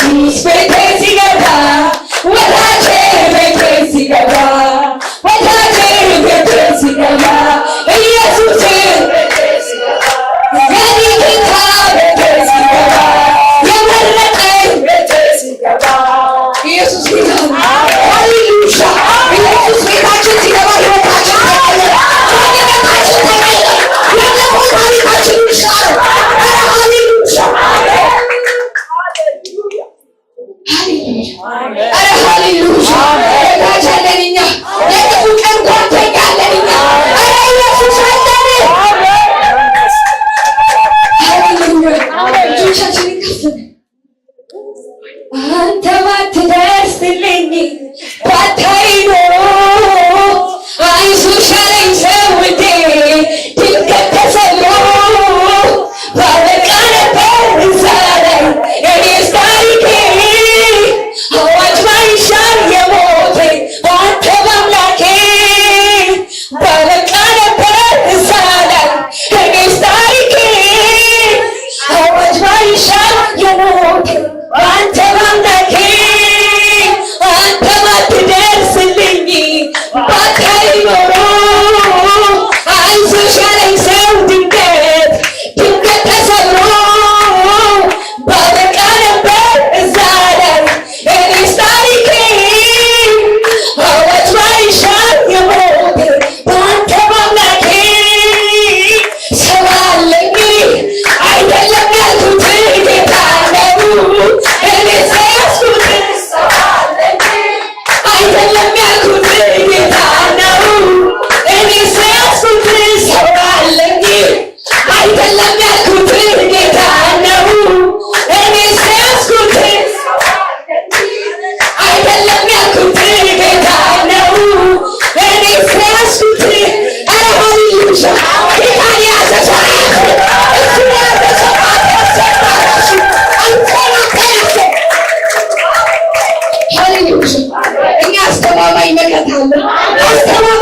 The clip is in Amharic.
ኢየሱስ ቤቴ ሲገባ ወዳጄ ቤቴ ሲገባ ወዳጄ ቤቴ ሲገባ ኢየሱስ ቤቴ ሲገባ የኔ ጌታ ቤቴ ሲገባ የመረጠኝ ቤቴ ሲገባ ኢየሱስ ጌታ ሃሌሉያ ኢየሱስ ቤታችን ሲገባ ሕይወታችን ተቀየረ ታሪካችን ተቀየረ ያለፈው ታሪካችን ይሻላል አንተ ባትደርስልኝ ባታይ ኖሮ አይዞሽ አለኝ ሰውቴ ድንገት ተሰብሮ ባበቃ ነበር እዛ ላይ እኔስ ታሪኬ አዋጅ ባይሻር የሞቴ በአንተ በአምላኬ ባበቃ ነበር እዛ ላይ እኔስ ታሪኬ አዋጅ ባይሻር የሞቴ በአንተ በአምላኬ አንተ ባትደርስልኝ ባታይ ኖሮ አይዞሽ አለኝ ሰው ድንገት ተሰብሮ ባበቃ ነበር እዛ ላይ እኔስ ታሪኬ አዋጅ ባይሻር የሞቴ በአንተ በአምላኬ ሰው አለኝ አይደለም ያልኩት ጌታ ነው እኔስ ያዝኩት ሰው አለኝ አይደለም ያልኩት ጌታ ነው እኔስ ያዝኩት ሰው አለኝ አይደለም ያልኩት ጌታ ነው እኔስ ያዝኩት አይደለም ያልኩት ጌታ ነው እኔስ ያዝኩት ኧረ ሃሌሉያ ጌታን የያዘ ሰው እሱ የያዘ ሰው አትወሰድባለሽ አንተናተያዘ ሃሌሉያ እኛ አስተማማኝ መከታ አለን አስተማማኝ